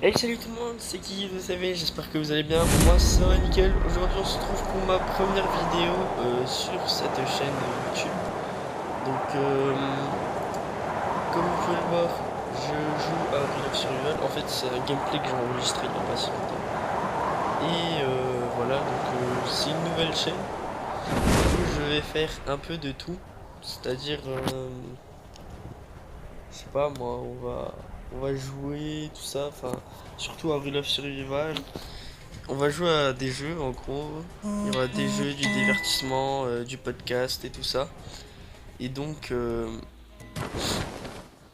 Hey salut tout le monde, c'est qui vous savez, j'espère que vous allez bien, moi ça va nickel. Aujourd'hui on se retrouve pour ma première vidéo sur cette chaîne YouTube. Donc comme vous pouvez le voir, je joue à Real of Survival. En fait c'est un gameplay que j'ai enregistré il n'y a pas si longtemps. Et voilà, donc c'est une nouvelle chaîne où je vais faire un peu de tout. C'est-à-dire, je sais pas moi, on va jouer, tout ça, enfin surtout à Real of Survival. On va jouer à des jeux en gros. Il y aura des jeux, du divertissement, du podcast et tout ça. Et donc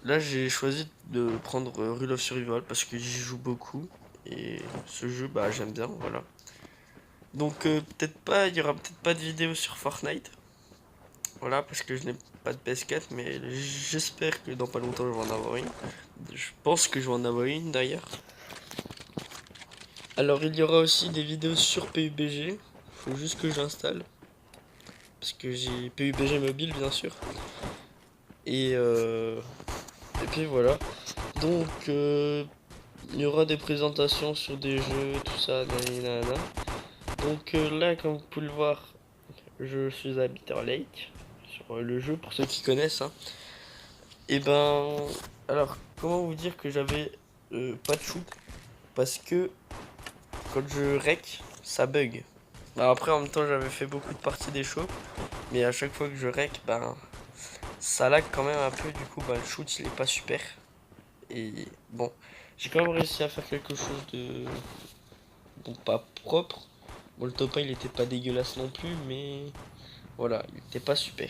là j'ai choisi de prendre Rule of Survival parce que j'y joue beaucoup. Et ce jeu bah j'aime bien, voilà. Donc peut-être pas, il y aura peut-être pas de vidéo sur Fortnite. Voilà, parce que je n'ai pas de PS4, mais j'espère que dans pas longtemps je vais en avoir une. Je pense que je vais en avoir une d'ailleurs. Alors il y aura aussi des vidéos sur PUBG. Faut juste que j'installe. Parce que j'ai PUBG mobile bien sûr. Et, et puis voilà. Donc il y aura des présentations sur des jeux, tout ça, nanana. Donc là comme vous pouvez le voir, je suis à Bitter Lake. Sur le jeu pour ceux qui connaissent. Hein. Et ben alors comment vous dire que j'avais pas de shoot. Parce que quand je rec, ça bug. Alors après en même temps j'avais fait beaucoup de parties des shows. Mais à chaque fois que je rec, ben ça lag quand même un peu, du coup bah, le shoot il est pas super. Et bon, j'ai quand même réussi à faire quelque chose de bon, pas propre. Bon, le top 1 il était pas dégueulasse non plus, mais voilà, il était pas super.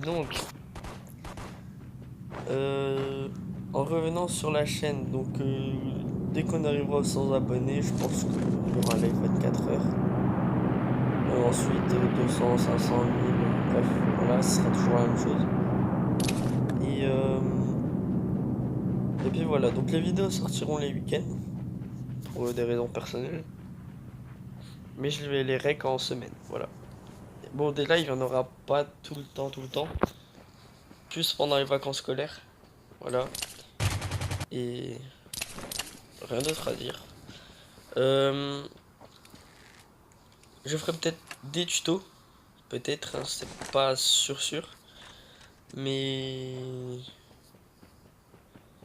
Donc, euh, en revenant sur la chaîne, donc dès qu'on arrivera aux 100 abonnés, je pense qu'il y aura un live 24 heures. Ensuite, 200, 500, 1000, bref, voilà, ce sera toujours la même chose. Et et puis voilà, donc les vidéos sortiront les week-ends, pour des raisons personnelles. Mais je vais les rec en semaine, voilà. Bon, des lives, il n'y en aura pas tout le temps, tout le temps. Plus pendant les vacances scolaires, voilà. Et rien d'autre à dire. Euh, je ferai peut-être des tutos, peut-être, hein, c'est pas sûr. Mais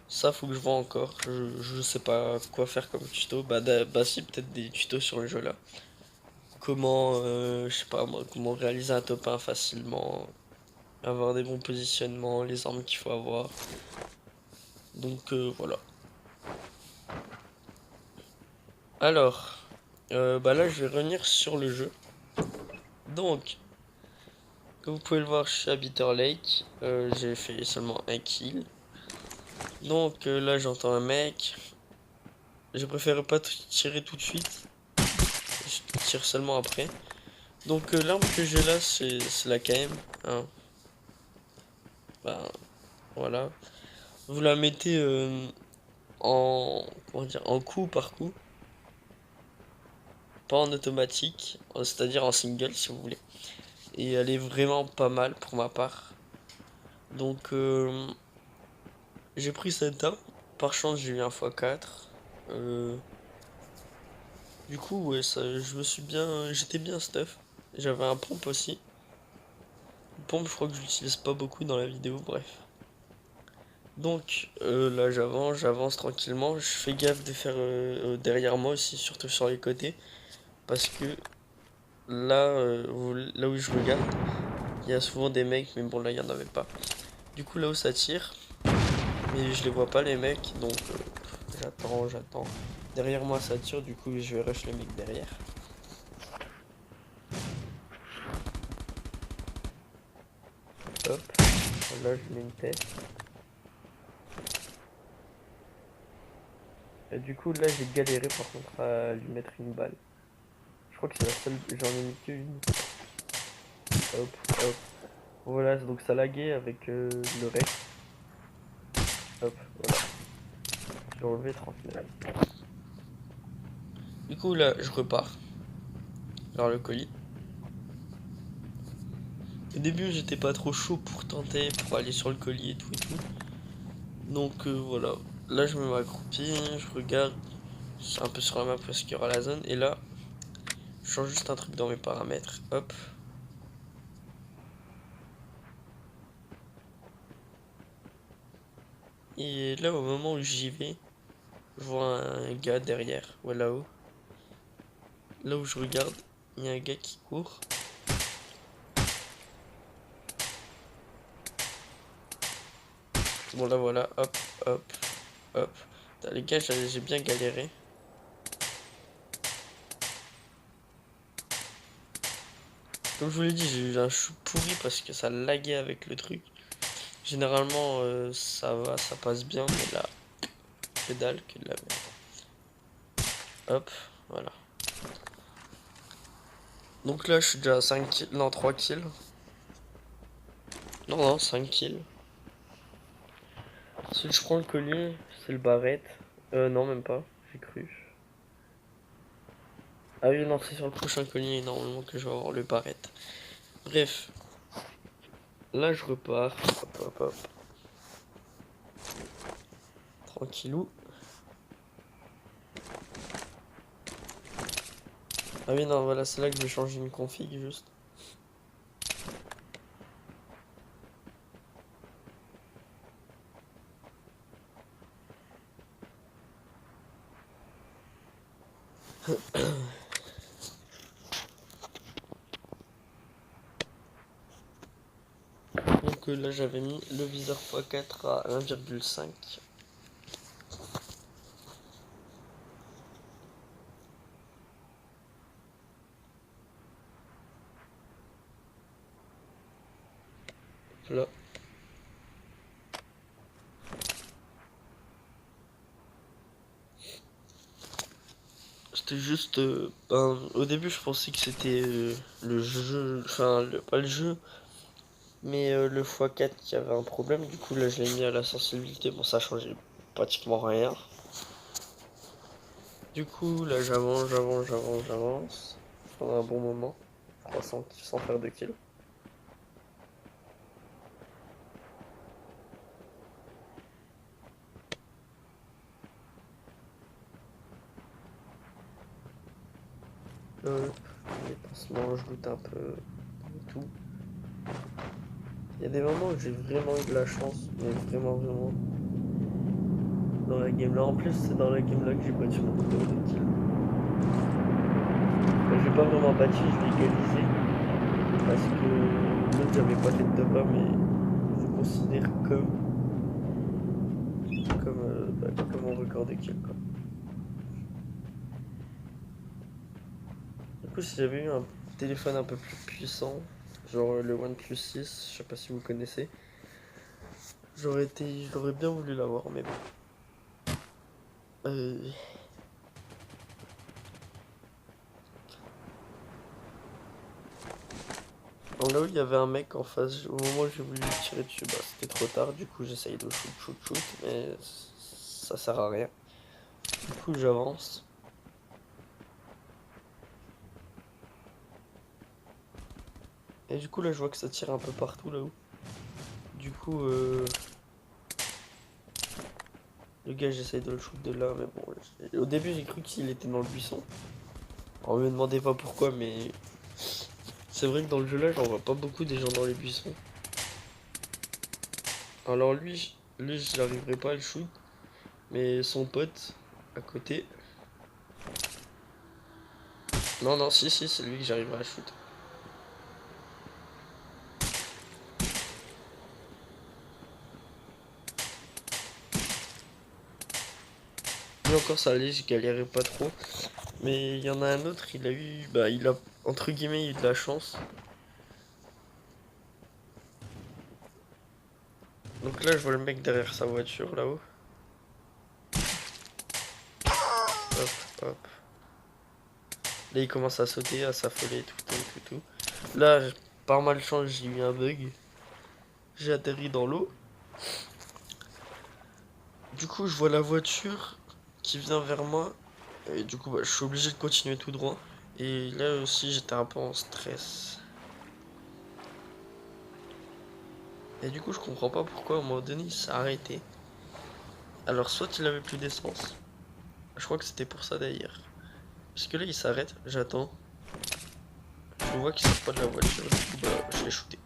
ça, faut que je vois encore. Je sais pas quoi faire comme tuto. Bah si, peut-être des tutos sur le jeu là. Comment, je sais pas moi, comment réaliser un top 1 facilement, avoir des bons positionnements, les armes qu'il faut avoir. Donc voilà. Alors, bah là je vais revenir sur le jeu. Donc, comme vous pouvez le voir, je suis à Bitter Lake. J'ai fait seulement un kill. Donc là j'entends un mec. Je préfère pas tirer tout de suite. Je tire seulement après. Donc l'arme que j'ai là c'est la KM. Hein. Bah voilà. Vous la mettez en comment dire, en coup par coup. Pas en automatique, c'est-à-dire en single si vous voulez. Et elle est vraiment pas mal pour ma part. Donc j'ai pris cette arme. Par chance j'ai eu un x4. Euh, du coup ouais ça, je me suis bien. J'étais bien stuff. J'avais un pompe aussi. Le pompe je crois que je l'utilise pas beaucoup dans la vidéo, bref. Donc là j'avance tranquillement. Je fais gaffe de faire derrière moi aussi, surtout sur les côtés. Parce que là, là où je regarde, il y a souvent des mecs, mais bon là il y en avait pas. Du coup là où ça tire, mais je les vois pas les mecs, donc j'attends. Derrière moi ça tire, du coup je vais rush les mecs derrière. Hop, là je mets une tête. Et du coup là j'ai galéré par contre à lui mettre une balle. Je crois que c'est la seule, j'en ai mis qu'une. Hop, hop. Voilà, donc ça laguait avec le rec. Hop, voilà. Je l'ai enlevé tranquille. Du coup là je repars vers le colis. Au début j'étais pas trop chaud pour tenter, pour aller sur le colis et tout. Donc voilà. Là, je me mets accroupi, je regarde un peu sur la map parce qu'il y aura la zone. Et là, je change juste un truc dans mes paramètres. Hop. Et là, au moment où j'y vais, je vois un gars derrière, ouais, là-haut. Là où je regarde, il y a un gars qui court. Bon, là, voilà, hop, hop, hop. Putain, les gars, j'ai bien galéré. Comme je vous l'ai dit, j'ai eu un shoot pourri parce que ça laguait avec le truc. Généralement, ça va, ça passe bien, mais là, que dalle, que de la merde. Hop, voilà. Donc là, je suis déjà à 5 kills, non, 3 kills. Non, non, 5 kills. Si je prends le collier, c'est le barrette. Non, même pas, j'ai cru. Ah oui, non, c'est sur le prochain collier, normalement, que je vais avoir le barrette. Bref. Là, je repars. Hop, hop, hop. Tranquillou. Ah oui, non, voilà, c'est là que je vais changer une config, juste. Donc là, j'avais mis le viseur x4 à 1,5. Là. C'était juste... au début, je pensais que c'était le jeu... Enfin, pas le jeu, mais le x4 qui avait un problème. Du coup, là, je l'ai mis à la sensibilité. Bon, ça changeait pratiquement rien. Du coup, là, j'avance. Pendant un bon moment. 300 sans faire de kills. Les pansements, je doute un peu de tout. Il y a des moments où j'ai vraiment eu de la chance, mais vraiment, vraiment. Dans la game là, en plus, c'est dans la game là que j'ai battu mon numéro de kills. Enfin, j'ai pas vraiment battu, je l'ai égalisé. Parce que l'autre, j'avais pas fait de top 1, mais je considère comme mon record de kills, quoi. Du coup, si j'avais eu un téléphone un peu plus puissant, genre le OnePlus 6, je sais pas si vous connaissez, j'aurais bien voulu l'avoir, mais bon. Euh, Donc là où il y avait un mec en face, au moment où j'ai voulu lui tirer dessus, bah c'était trop tard, du coup j'essaye de shoot, mais ça sert à rien. Du coup j'avance. Et du coup là je vois que ça tire un peu partout là-haut. Du coup le gars j'essaye de le shoot de là, mais bon, au début j'ai cru qu'il était dans le buisson. On me demandait pas pourquoi, mais c'est vrai que dans le jeu là j'en vois pas beaucoup des gens dans les buissons. Alors lui j'arriverai pas à le shoot, mais son pote à côté... Non, non, si, c'est lui que j'arriverai à shoot. Lui encore ça allait, je galérais pas trop. Mais il y en a un autre, il a entre guillemets eu de la chance. Donc là je vois le mec derrière sa voiture là-haut. Hop, hop. Là il commence à sauter, à s'affoler, tout. Là, par malchance, j'ai eu un bug. J'ai atterri dans l'eau. Du coup, je vois la voiture qui vient vers moi. Et du coup, je suis obligé de continuer tout droit. Et là aussi, j'étais un peu en stress. Et du coup, je comprends pas pourquoi à un moment donné, il s'est arrêté. Alors soit il avait plus d'essence. Je crois que c'était pour ça d'ailleurs. Parce que là il s'arrête, j'attends. Je vois qu'il sort pas de la voiture, du coup bah je l'ai shooté.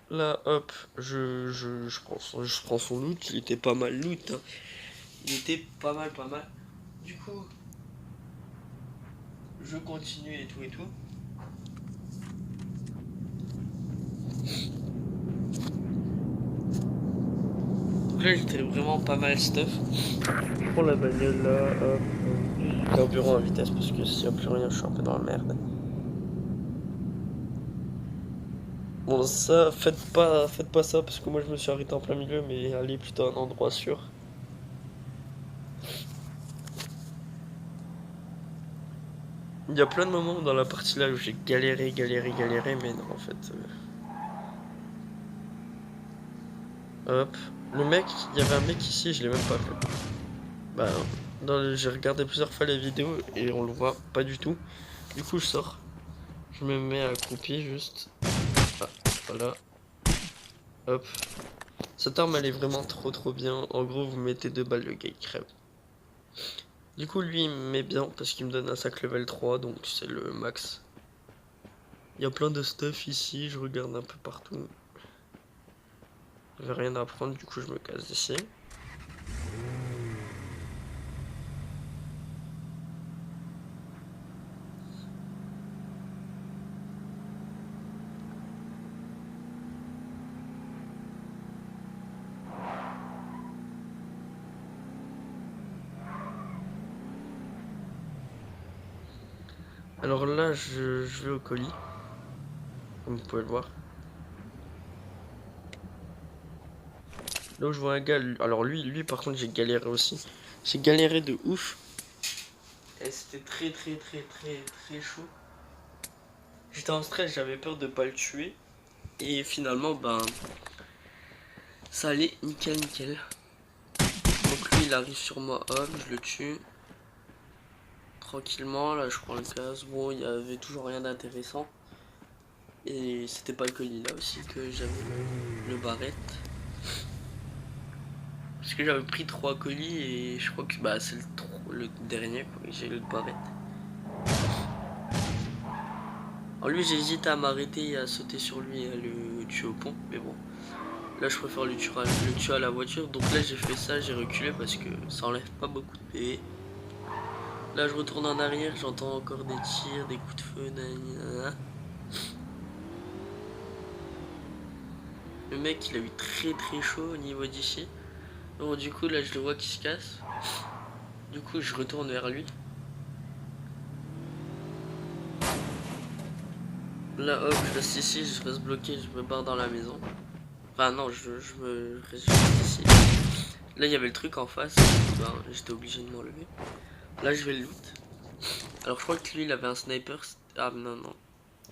Là hop, je prends son loot, il était pas mal loot, hein. Il était pas mal. Du coup, je continue et tout et tout. Donc là j'étais vraiment pas mal stuff. Je prends la bagnole là, hop, carburant à vitesse parce que s'il n'y a plus rien je suis un peu dans la merde. Bon ça, faites pas ça parce que moi je me suis arrêté en plein milieu mais allez plutôt à un endroit sûr. Il y a plein de moments dans la partie là où j'ai galéré mais non en fait. Hop, le mec, il y avait un mec ici, je l'ai même pas vu. Bah, j'ai regardé plusieurs fois les vidéos et on le voit pas du tout. Du coup je sors, je me mets accroupi juste. Ah, voilà, hop. Cette arme elle est vraiment trop bien. En gros vous mettez 2 balles, le gars il crève. Du coup lui il me met bien parce qu'il me donne un sac level 3 donc c'est le max. Il y a plein de stuff ici, je regarde un peu partout. J'avais rien à prendre du coup je me casse d'ici. Alors là je vais au colis, comme vous pouvez le voir. Là où je vois un gars, alors lui par contre j'ai galéré aussi. J'ai galéré de ouf. Et c'était très chaud. J'étais en stress, j'avais peur de pas le tuer. Et finalement, ben, ça allait nickel. Donc lui il arrive sur moi, hop, je le tue. Tranquillement, là je prends le gaz. Bon, il y avait toujours rien d'intéressant. Et c'était pas le colis là aussi que j'avais le barrette. Parce que j'avais pris 3 colis et je crois que bah, c'est le dernier quoi, j'ai le barrette. Alors lui j'ai hésité à m'arrêter et à sauter sur lui et à le tuer au pont, mais bon. Là je préfère le tuer à la voiture, donc là j'ai fait ça, j'ai reculé parce que ça enlève pas beaucoup de PV. Là je retourne en arrière, j'entends encore des tirs, des coups de feu, nanana. Le mec il a eu très chaud au niveau d'ici. Bon du coup là je le vois qui se casse. Du coup je retourne vers lui. Là hop je reste ici, je reste bloqué, je me barre dans la maison. Enfin non je reste ici. Là il y avait le truc en face, ben, j'étais obligé de m'enlever. Là je vais le loot. Alors je crois que lui il avait un sniper. Ah non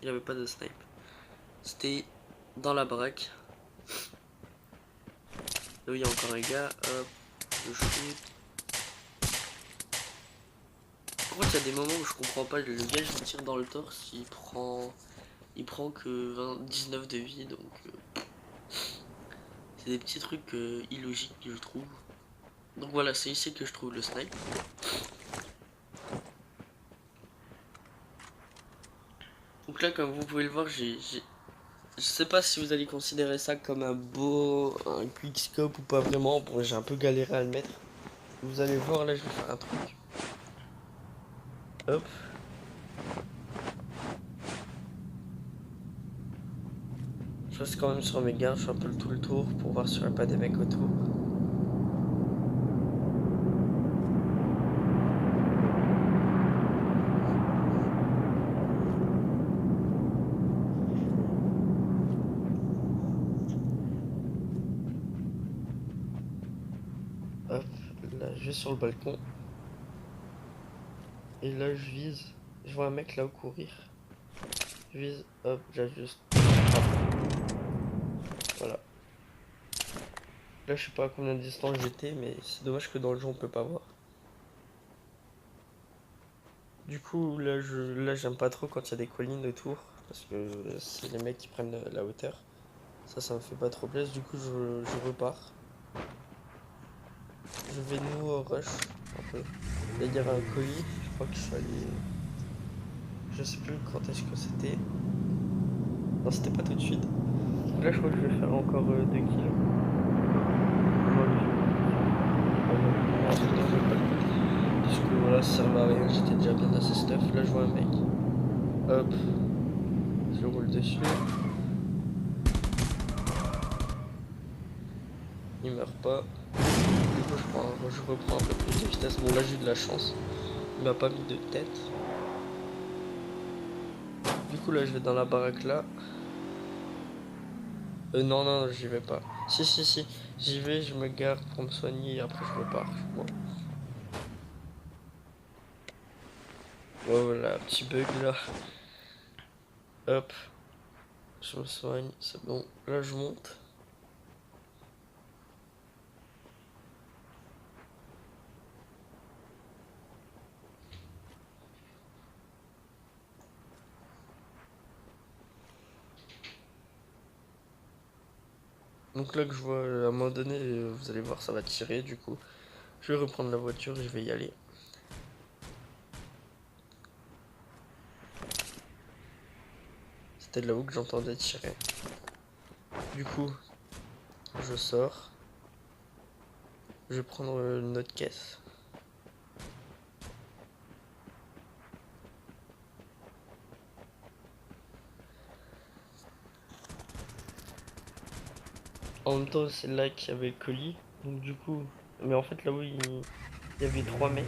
il n'y avait pas de snipe. C'était dans la baraque. Là où il y a encore un gars, hop, je shoot. Par contre il y a des moments où je comprends pas, le gars je me tire dans le torse, il prend que 19 de vie, donc c'est des petits trucs illogiques que je trouve. Donc voilà, c'est ici que je trouve le snipe. Donc là comme vous pouvez le voir, je sais pas si vous allez considérer ça comme un quickscope ou pas vraiment. Bon, j'ai un peu galéré à le mettre. Vous allez voir, là, je vais faire un truc. Hop. Je reste quand même sur mes gardes, je fais un peu tout le tour pour voir s'il n'y a pas des mecs autour. Hop, là, je vais sur le balcon. Et là, je vise. Je vois un mec là-haut courir. Je vise, hop, j'ajuste. Voilà. Là, je sais pas à combien de distance j'étais, mais c'est dommage que dans le jeu, on peut pas voir. Du coup, là j'aime pas trop quand il y a des collines autour. Parce que c'est les mecs qui prennent la hauteur. Ça me fait pas trop plaisir. Du coup, je repars. Je vais nouveau rush un peu. Là, il y avait un colis. Je crois que je suis allé. Je sais plus quand est-ce que c'était. Non, c'était pas tout de suite. Là, je crois que je vais faire encore 2 kilos. Moi, parce que voilà, ça servait à rien. J'étais déjà bien assez stuff. Là, je vois un mec. Hop. Je roule dessus. Il meurt pas. Du coup, je reprends un peu plus de vitesse. Bon, là, j'ai eu de la chance. Il m'a pas mis de tête. Du coup, là, je vais dans la baraque là. Non, non, j'y vais pas. Si, si, si. J'y vais, je me gare pour me soigner et après je repars. Bon. Voilà, petit bug là. Hop. Je me soigne, c'est bon. Là, je monte. Donc là que je vois, à un moment donné, vous allez voir, ça va tirer. Du coup, je vais reprendre la voiture et je vais y aller. C'était là-haut que j'entendais tirer. Du coup, je sors. Je vais prendre notre caisse. En même temps, c'est là qu'il y avait le colis. Donc du coup, mais en fait là-haut, il y avait 3 mecs.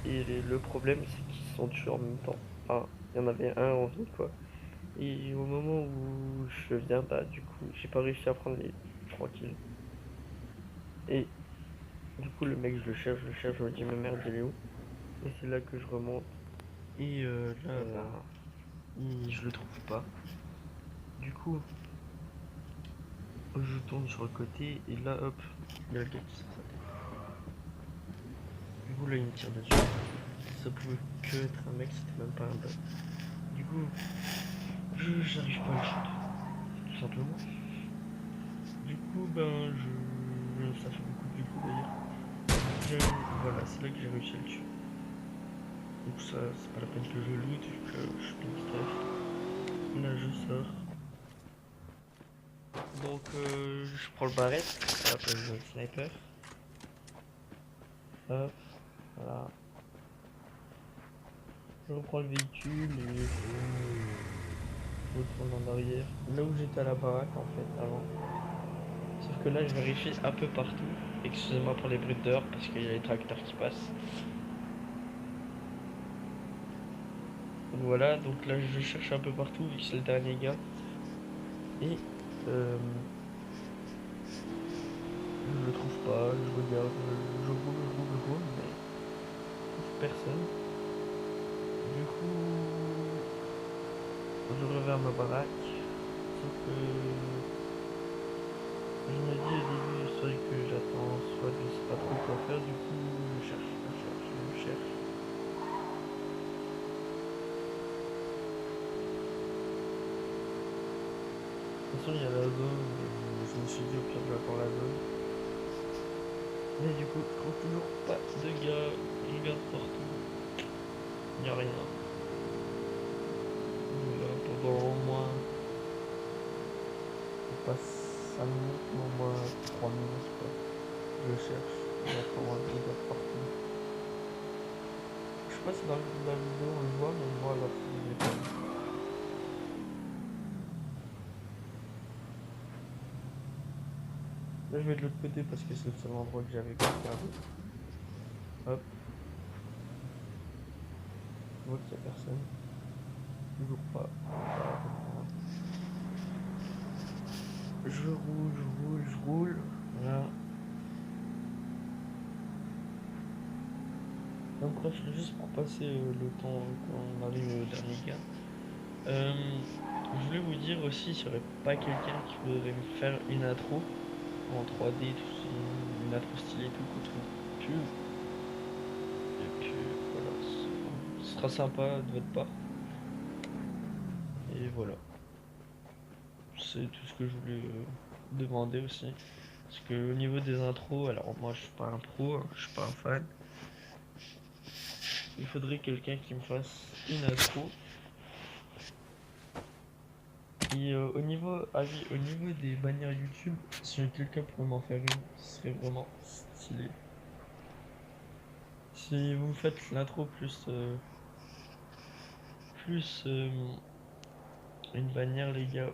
Et le problème, c'est qu'ils se sont tués en même temps. Enfin, il y en avait un en vie, quoi. Et au moment où je viens, bah, du coup, j'ai pas réussi à prendre les 3 kills. Et du coup, le mec, je le cherche, je me dis, mais merde, il est où? Et c'est là que je remonte. Et là, bah, je le trouve pas. Du coup, je tourne sur le côté, et là, hop, il y a le gars qui sort sa tête. Du coup, là, il me tire dessus. Ça pouvait que être un mec, c'était même pas un bot. Du coup, j'arrive pas à le shoot, tout simplement. Du coup, ben, ça fait beaucoup du coup d'ailleurs. Voilà, c'est là que j'ai réussi à le tuer. Donc ça, c'est pas la peine que je loot, vu que je suis bien stuff. Là, je sors. Donc, je prends le barrette, ça s'appelle le sniper. Hop, voilà. Je reprends le véhicule et je retourne en arrière. Là où j'étais à la baraque en fait, avant. Sauf que là, je vérifie un peu partout. Excusez-moi pour les bruits dehors parce qu'il y a les tracteurs qui passent. Donc voilà, donc là je cherche un peu partout vu que c'est le dernier gars. Et je le trouve pas, je regarde, je roule, mais je trouve personne. Du coup, je reviens à ma baraque. Sauf que je me dis au début, soit que j'attends, soit je sais pas trop quoi faire. Du coup, je cherche. De toute façon, il y a la zone, je me suis dit au pire, je vais attendre la zone. Mais du coup, je trouve toujours pas de gars, je regarde partout, il n'y a rien. Voilà, pendant au moins, pas 5 minutes, mais au moins 3 minutes quoi. Je cherche, j'attends, je regarde partout. Je sais pas si dans la vidéo on le voit, mais moi alors je l'ai pas vu. Là je vais de l'autre côté parce que c'est le seul endroit que j'avais pas regardé. Hop, je vois qu'il y a personne. Toujours pas. Je roule. Voilà. Donc bref, juste pour passer le temps qu'on arrive au dernier gars. Je voulais vous dire aussi s'il n'y aurait pas quelqu'un qui voudrait me faire une intro en 3D, tout ça, une intro stylée, tout contre une pub. Et puis voilà, ce sera sympa de votre part. Et voilà. c'est tout ce que je voulais demander aussi. Parce que au niveau des intros, alors moi je suis pas un pro, hein, je suis pas un fan. Il faudrait quelqu'un qui me fasse une intro. Et au niveau des bannières YouTube, si quelqu'un pourrait m'en faire une, ce serait vraiment stylé. Si vous me faites l'intro plus une bannière, les gars,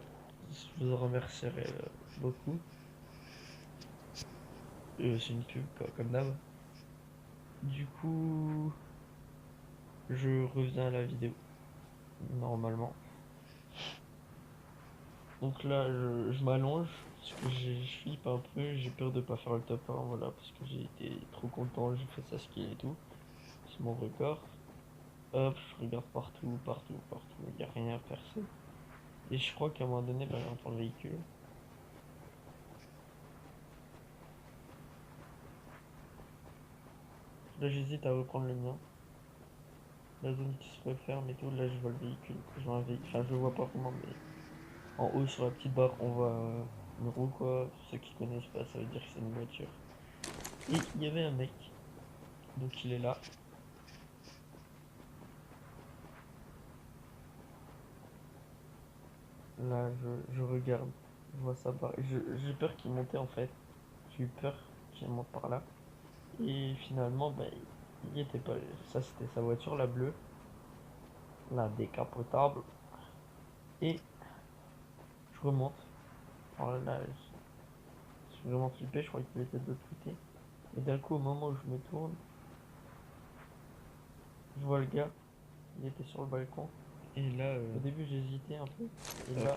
je vous en remercierai beaucoup. C'est une pub, quoi, comme d'hab. Du coup, je reviens à la vidéo, normalement. Donc là, je m'allonge, parce que je flippe un peu, j'ai peur de pas faire le top 1, voilà, parce que j'ai été trop content, j'ai fait ça skill et tout. C'est mon record. Hop, je regarde partout, partout, partout, il n'y a rien à percer. Et je crois qu'à un moment donné, bah, j'entends le véhicule. Là, j'hésite à reprendre le mien. La zone qui se referme et tout, là, je vois le véhicule. Je vois un véhicule, enfin, je le vois pas vraiment, mais en haut sur la petite barre, on voit une roue, quoi. Pour ceux qui connaissent pas, ça veut dire que c'est une voiture. Et il y avait un mec, donc il est là. Là, je regarde, je vois ça par... J'ai peur qu'il montait en fait. J'ai eu peur qu'il monte par là. Et finalement, bah, il y était pas. Ça, c'était sa voiture, la bleue, la décapotable. Et je remonte. Alors là, je suis vraiment flippé, je crois qu'il était de l'autre côté. Et d'un coup, au moment où je me tourne, je vois le gars, il était sur le balcon. Et là, au début, j'hésitais un peu. Et là,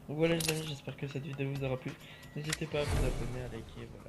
donc voilà les amis, j'espère que cette vidéo vous aura plu. N'hésitez pas à vous abonner, à liker. Voilà.